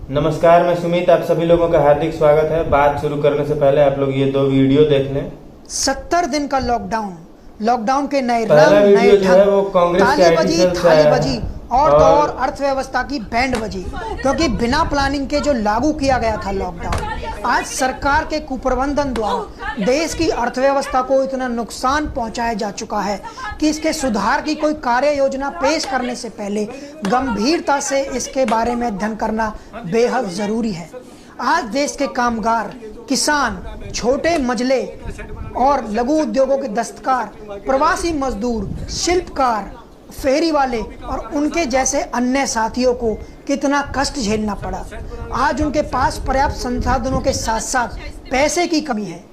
नमस्कार, मैं सुमित। आप सभी लोगों का हार्दिक स्वागत है। बात शुरू करने से पहले आप लोग ये दो वीडियो देख लें। 70 दिन का लॉकडाउन के नए पहला रंग, वीडियो नए जो है वो कांग्रेस के ताली आईटी बजी, सेल से थाली आया बजी है और तो और अर्थव्यवस्था की बैंड बजी, क्योंकि बिना प्लानिंग के जो लागू किया गया था लॉकडाउन, आज सरकार के कुप्रबंधन द्वारा देश की अर्थव्यवस्था को इतना नुकसान पहुंचाया जा चुका है कि इसके सुधार की कोई कार्य योजना पेश करने से पहले गंभीरता से इसके बारे में अध्ययन करना बेहद जरूरी है। आज देश के कामगार, किसान, छोटे मजले और लघु उद्योगों के दस्तकार, प्रवासी मजदूर, शिल्पकार, फेरी वाले और उनके जैसे अन्य साथियों को कितना कष्ट झेलना पड़ा। आज उनके पास पर्याप्त संसाधनों के साथ साथ पैसे की कमी है,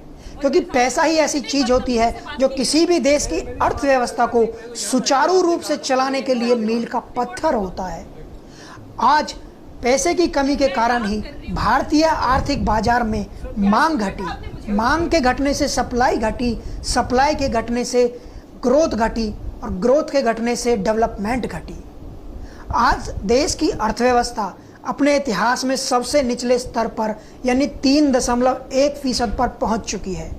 क्योंकि पैसा ही ऐसी चीज होती है जो किसी भी देश की अर्थव्यवस्था को सुचारू रूप से चलाने के लिए मील का पत्थर होता है। आज पैसे की कमी के कारण ही भारतीय आर्थिक बाजार में मांग घटी, मांग के घटने से सप्लाई घटी, सप्लाई के घटने से ग्रोथ घटी और ग्रोथ के घटने से डेवलपमेंट घटी। आज देश की अर्थव्यवस्था अपने इतिहास में सबसे निचले स्तर पर यानी 3.1% पर पहुंच चुकी है,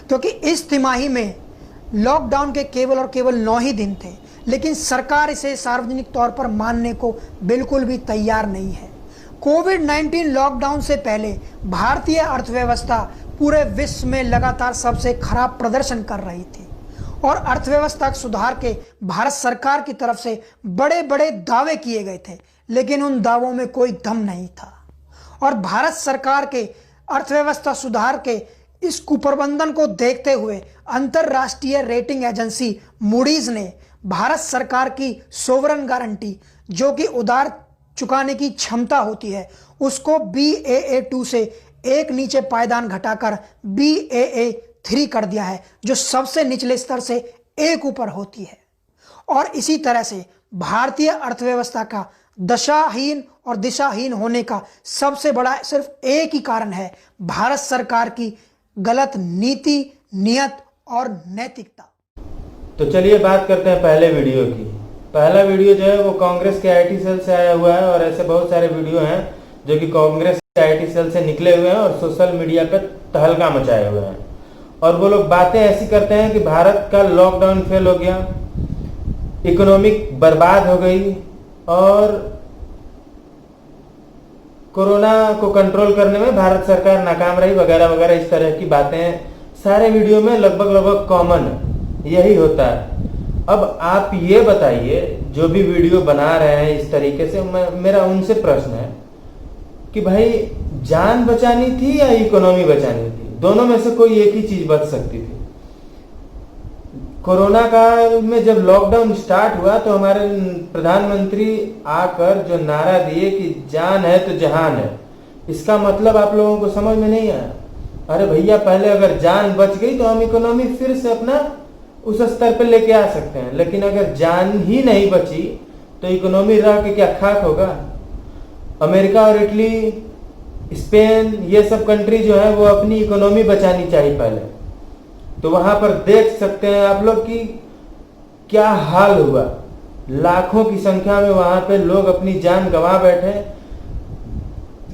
क्योंकि इस तिमाही में लॉकडाउन के केवल और केवल 9 ही दिन थे, लेकिन सरकार इसे सार्वजनिक तौर पर मानने को बिल्कुल भी तैयार नहीं है। कोविड-19 लॉकडाउन से पहले भारतीय अर्थव्यवस्था पूरे विश्व में लगातार सबसे खराब प्रदर्शन कर रही थी और अर्थव्यवस्था सुधार के भारत सरकार की तरफ से बड़े बड़े दावे किए गए थे, लेकिन उन दावों में कोई दम नहीं था। और भारत सरकार के अर्थव्यवस्था सुधार के इस कुप्रबंधन को देखते हुए अंतरराष्ट्रीय रेटिंग एजेंसी मूडीज ने भारत सरकार की सोवरन गारंटी, जो कि उधार चुकाने की क्षमता होती है, उसको BAA2 से एक नीचे पायदान घटाकर BAA3 कर दिया है, जो सबसे निचले स्तर से एक ऊपर होती है। और इसी तरह से भारतीय अर्थव्यवस्था का दशाहीन और दिशाहीन होने का सबसे बड़ा सिर्फ एक ही कारण है, भारत सरकार की गलत नीति, नियत और नैतिकता। तो चलिए बात करते हैं पहले वीडियो की। पहला वीडियो जो है वो कांग्रेस के आईटी सेल से आया हुआ है और ऐसे बहुत सारे वीडियो हैं जो कि कांग्रेस के आईटी सेल से निकले हुए हैं और सोशल मीडिया पर तहलका मचाए हुए हैं। और वो लोग बातें ऐसी करते हैं कि भारत का लॉकडाउन फेल हो गया, इकोनॉमिक बर्बाद हो गई और कोरोना को कंट्रोल करने में भारत सरकार नाकाम रही, वगैरह वगैरह। इस तरह की बातें सारे वीडियो में लगभग कॉमन है, यही होता है। अब आप ये बताइए, जो भी वीडियो बना रहे हैं इस तरीके से, मेरा उनसे प्रश्न है कि भाई जान बचानी थी या इकोनॉमी बचानी थी? दोनों में से कोई एक ही चीज बच सकती थी। कोरोना काल में जब लॉकडाउन स्टार्ट हुआ तो हमारे प्रधानमंत्री आकर जो नारा दिए कि जान है तो जहान है, इसका मतलब आप लोगों को समझ में नहीं आया। अरे भैया, पहले अगर जान बच गई तो हम इकोनॉमी फिर से अपना उस स्तर पे लेके आ सकते हैं, लेकिन अगर जान ही नहीं बची तो इकोनॉमी रह के क्या खाक होगा? अमेरिका और इटली, स्पेन, ये सब कंट्री जो है वो अपनी इकोनॉमी बचानी चाहिए पहले। तो वहां पर देख सकते हैं आप लोग कि क्या हाल हुआ। लाखों की संख्या में वहां पे लोग अपनी जान गंवा बैठे।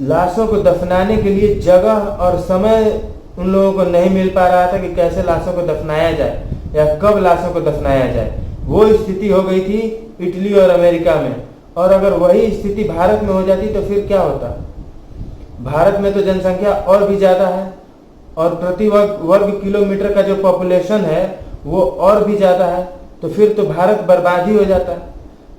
लाशों को दफनाने के लिए जगह और समय उन लोगों को नहीं मिल पा रहा था कि कैसे लाशों को दफनाया जाए या कब लाशों को दफनाया जाए। वो स्थिति हो गई थी इटली और अमेरिका में। और अगर वही स्थिति भारत में हो जाती तो फिर क्या होता? भारत में तो जनसंख्या और भी ज्यादा है और प्रति वर्ग किलोमीटर का जो पॉपुलेशन है वो और भी ज्यादा है, तो फिर तो भारत बर्बाद ही हो जाता।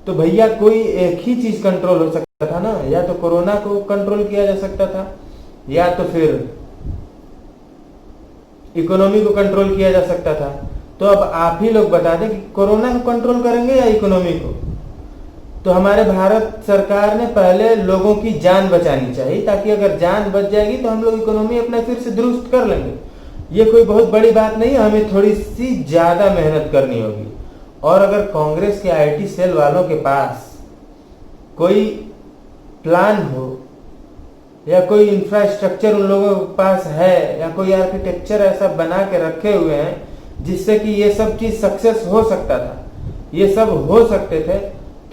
तो भैया, कोई एक ही चीज कंट्रोल हो सकता था ना, या तो कोरोना को कंट्रोल किया जा सकता था या तो फिर इकोनॉमी को कंट्रोल किया जा सकता था। तो अब आप ही लोग बता दें कि कोरोना को कंट्रोल करेंगे या इकोनॉमी को? तो हमारे भारत सरकार ने पहले लोगों की जान बचानी चाहिए, ताकि अगर जान बच जाएगी तो हम लोग इकोनॉमी अपना फिर से दुरुस्त कर लेंगे। ये कोई बहुत बड़ी बात नहीं है, हमें थोड़ी सी ज्यादा मेहनत करनी होगी। और अगर कांग्रेस के आईटी सेल वालों के पास कोई प्लान हो या कोई इंफ्रास्ट्रक्चर उन लोगों के पास है या कोई आर्किटेक्चर ऐसा बना के रखे हुए हैं जिससे कि ये सब चीज सक्सेस हो सकता था, ये सब हो सकते थे,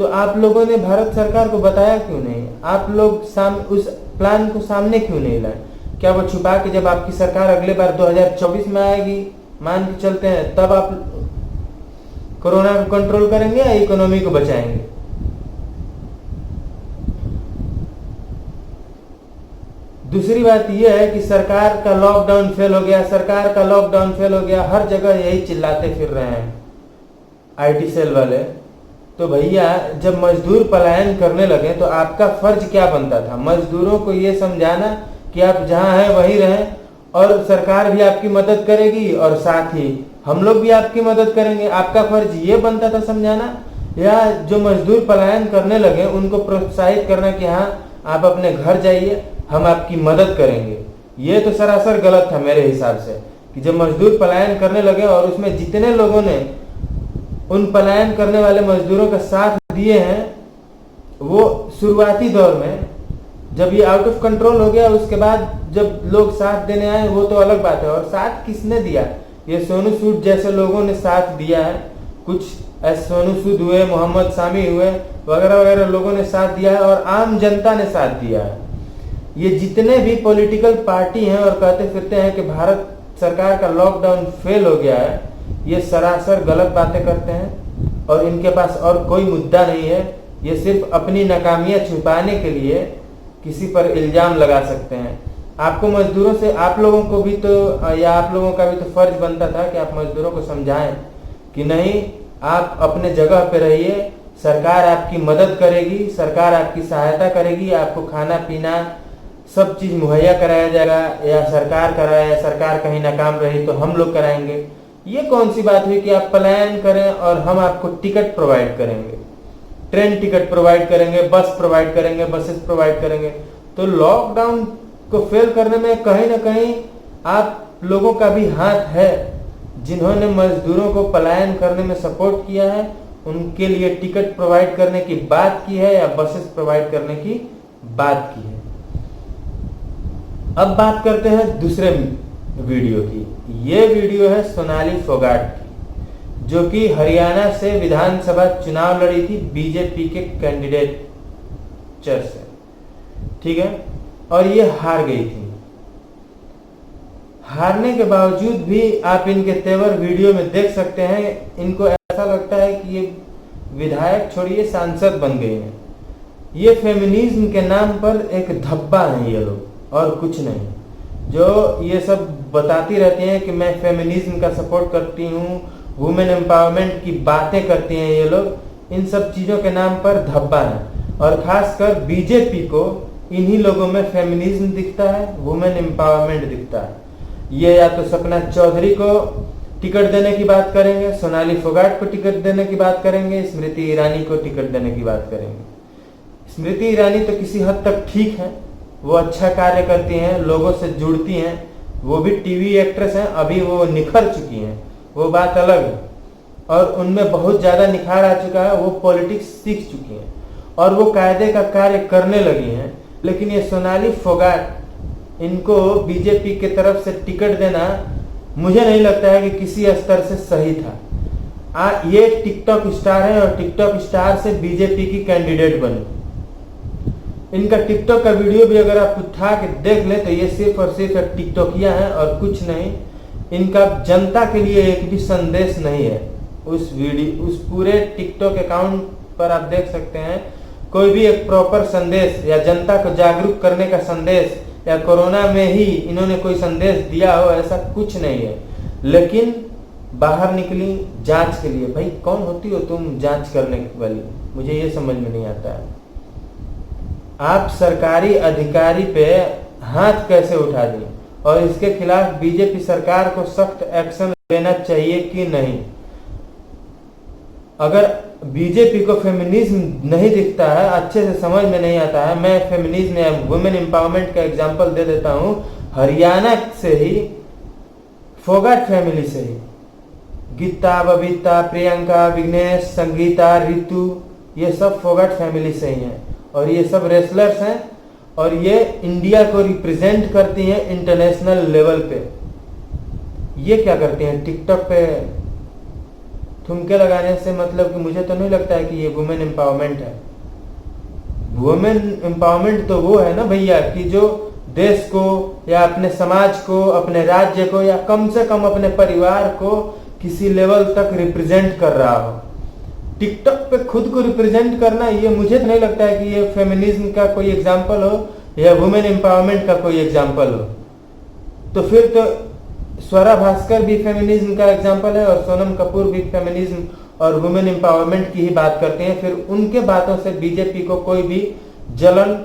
तो आप लोगों ने भारत सरकार को बताया क्यों नहीं? आप लोग उस प्लान को सामने क्यों नहीं लाए? क्या वो छुपा के जब आपकी सरकार अगले बार 2024 में आएगी, मान के चलते हैं, तब आप कोरोना को कंट्रोल करेंगे या इकोनॉमी को बचाएंगे? दूसरी बात यह है कि सरकार का लॉकडाउन फेल हो गया, सरकार का लॉकडाउन फेल हो गया, हर जगह यही चिल्लाते फिर रहे हैं आईटी सेल वाले। तो भैया जब मजदूर पलायन करने लगे तो आपका फर्ज क्या बनता था? मजदूरों को ये समझाना कि आप जहां हैं वहीं रहें और सरकार भी आपकी मदद करेगी और साथ ही हम लोग भी आपकी मदद करेंगे। आपका फर्ज ये बनता था समझाना, या जो मजदूर पलायन करने लगे उनको प्रोत्साहित करना कि हाँ आप अपने घर जाइए, हम आपकी मदद करेंगे। ये तो सरासर गलत था मेरे हिसाब से कि जब मजदूर पलायन करने लगे और उसमें जितने लोगों ने उन पलायन करने वाले मजदूरों का साथ दिए हैं, वो शुरुआती दौर में, जब ये आउट ऑफ कंट्रोल हो गया उसके बाद जब लोग साथ देने आए वो तो अलग बात है। और साथ किसने दिया? ये सोनू सूद जैसे लोगों ने साथ दिया है, कुछ सोनू सूद हुए, मोहम्मद शामी हुए, वगैरह वगैरह लोगों ने साथ दिया है और आम जनता ने साथ दिया है। ये जितने भी पॉलिटिकल पार्टी हैं और कहते फिरते हैं कि भारत सरकार का लॉकडाउन फेल हो गया है, ये सरासर गलत बातें करते हैं और इनके पास और कोई मुद्दा नहीं है। ये सिर्फ अपनी नाकामियां छुपाने के लिए किसी पर इल्जाम लगा सकते हैं। आपको मजदूरों से, आप लोगों को भी तो, या आप लोगों का भी तो फर्ज बनता था कि आप मजदूरों को समझाएं कि नहीं, आप अपने जगह पे रहिए, सरकार आपकी मदद करेगी, सरकार आपकी सहायता करेगी, आपको खाना पीना सब चीज मुहैया कराया जाएगा, या सरकार कराए, या सरकार कहीं नाकाम रही तो हम लोग कराएंगे। ये कौन सी बात हुई कि आप पलायन करें और हम आपको टिकट प्रोवाइड करेंगे, ट्रेन टिकट प्रोवाइड करेंगे, बस प्रोवाइड करेंगे, बसेस प्रोवाइड करेंगे। तो लॉकडाउन को फेल करने में कहीं ना कहीं आप लोगों का भी हाथ है। जिन्होंने मजदूरों को पलायन करने में सपोर्ट किया है उनके लिए टिकट प्रोवाइड करने की बात की है या बसेस प्रोवाइड करने की बात की है। अब बात करते हैं दूसरे वीडियो की। ये वीडियो है सोनाली फोगाट की, जो कि हरियाणा से विधानसभा चुनाव लड़ी थी बीजेपी के कैंडिडेट से, ठीक है, और ये हार गई थी। हारने के बावजूद भी आप इनके तेवर वीडियो में देख सकते हैं। इनको ऐसा लगता है कि ये विधायक छोड़िए सांसद बन गए हैं। ये फेमिनिज्म के नाम पर एक धब्बा है ये लोग, और कुछ नहीं। जो ये सब बताती रहती हैं कि मैं फेमिनिज्म का सपोर्ट करती हूँ, वुमेन एम्पावरमेंट की बातें करती हैं ये लोग, इन सब चीज़ों के नाम पर धब्बा है। और खासकर बीजेपी को इन्हीं लोगों में फेमिनिज्म दिखता है, वुमेन एम्पावरमेंट दिखता है। ये या तो सपना चौधरी को टिकट देने की बात करेंगे, सोनाली फोगाट को टिकट देने की बात करेंगे, स्मृति ईरानी को टिकट देने की बात करेंगे। स्मृति ईरानी तो किसी हद तक ठीक है, वो अच्छा कार्य करती हैं, लोगों से जुड़ती हैं, वो भी टीवी एक्ट्रेस हैं, अभी वो निखर चुकी हैं, वो बात अलग है, और उनमें बहुत ज़्यादा निखार आ चुका है, वो पॉलिटिक्स सीख चुकी हैं और वो कायदे का कार्य करने लगी हैं। लेकिन ये सोनाली फोगाट, इनको बीजेपी के तरफ से टिकट देना मुझे नहीं लगता है कि किसी स्तर से सही था। ये टिकटॉक स्टार है और टिकटॉक स्टार से बीजेपी की कैंडिडेट बनी। इनका टिकटॉक का वीडियो भी अगर आप उठा के देख ले तो ये सिर्फ और सिर्फ एक टिकटॉकिया है और कुछ नहीं। इनका जनता के लिए एक भी संदेश नहीं है। उस पूरे टिकटॉक अकाउंट पर आप देख सकते हैं, कोई भी एक प्रॉपर संदेश या जनता को जागरूक करने का संदेश या कोरोना में ही इन्होंने कोई संदेश दिया हो, ऐसा कुछ नहीं है। लेकिन बाहर निकली जांच के लिए। भाई कौन होती हो तुम जांच करने वाली? मुझे ये समझ में नहीं आता है। आप सरकारी अधिकारी पे हाथ कैसे उठा दिए, और इसके खिलाफ बीजेपी सरकार को सख्त एक्शन लेना चाहिए कि नहीं? अगर बीजेपी को फेमिनिज्म नहीं दिखता है, अच्छे से समझ में नहीं आता है, मैं फेमिनिज्म या वुमेन एम्पावरमेंट का एग्जांपल दे देता हूं। हरियाणा से ही, फोगाट फैमिली से ही, गीता, बबीता, प्रियंका, विघ्नेश, संगीता, रितु, ये सब फोगाट फैमिली से ही हैं और ये सब रेसलर्स हैं और ये इंडिया को रिप्रेजेंट करती हैं इंटरनेशनल लेवल पे। ये क्या करती हैं? टिकटॉक पे ठुमके लगाने से मतलब कि मुझे तो नहीं लगता है कि ये वुमेन एम्पावरमेंट है। वुमेन एम्पावरमेंट तो वो है ना भैया कि जो देश को या अपने समाज को, अपने राज्य को, या कम से कम अपने परिवार को किसी लेवल तक रिप्रेजेंट कर रहा हो। टिकटॉक पे खुद को रिप्रेजेंट करना, ये मुझे तो नहीं लगता है कि ये फेमिनिज्म का कोई एग्जाम्पल हो या वुमेन एम्पावरमेंट का कोई एग्जाम्पल हो। तो फिर तो स्वरा भास्कर भी फेमिनिज्म का एग्जाम्पल है और सोनम कपूर भी फेमिनिज्म और वुमेन एम्पावरमेंट की ही बात करते हैं। फिर उनके बातों से बीजेपी को कोई भी जलन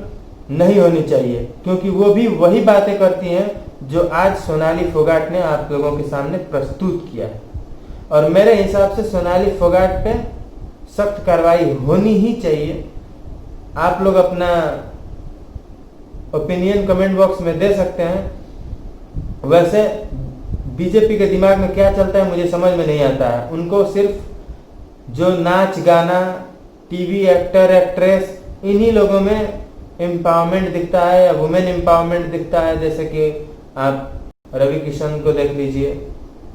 नहीं होनी चाहिए, क्योंकि वो भी वही बातें करती हैं जो आज सोनाली फोगाट ने आप लोगों के सामने प्रस्तुत किया है। और मेरे हिसाब से सोनाली फोगाट पे सख्त कार्रवाई होनी ही चाहिए। आप लोग अपना ओपिनियन कमेंट बॉक्स में दे सकते हैं। वैसे बीजेपी के दिमाग में क्या चलता है मुझे समझ में नहीं आता है। उनको सिर्फ जो नाच गाना, टीवी एक्टर एक्ट्रेस, इन्हीं लोगों में एम्पावरमेंट दिखता है या वुमेन एम्पावरमेंट दिखता है। जैसे कि आप रवि किशन को देख लीजिए,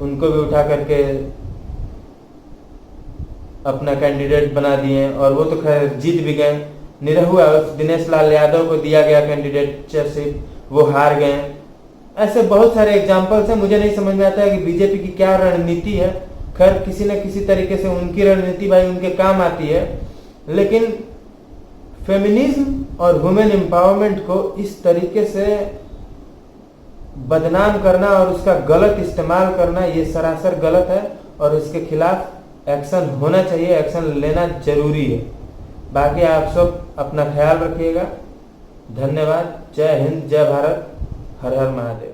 उनको भी उठा करके अपना कैंडिडेट बना दिए और वो तो खैर जीत भी गए। निरहुआ दिनेश लाल यादव को दिया गया कैंडिडेटशिप, वो हार गए। ऐसे बहुत सारे एग्जाम्पल्स हैं। मुझे नहीं समझ में आता है कि बीजेपी की क्या रणनीति है। खैर किसी न किसी तरीके से उनकी रणनीति भाई उनके काम आती है, लेकिन फेमिनिज्म और वुमेन एम्पावरमेंट को इस तरीके से बदनाम करना और उसका गलत इस्तेमाल करना, ये सरासर गलत है और इसके खिलाफ एक्शन होना चाहिए, एक्शन लेना जरूरी है। बाकी आप सब अपना ख्याल रखिएगा। धन्यवाद। जय हिंद, जय भारत, हर हर महादेव।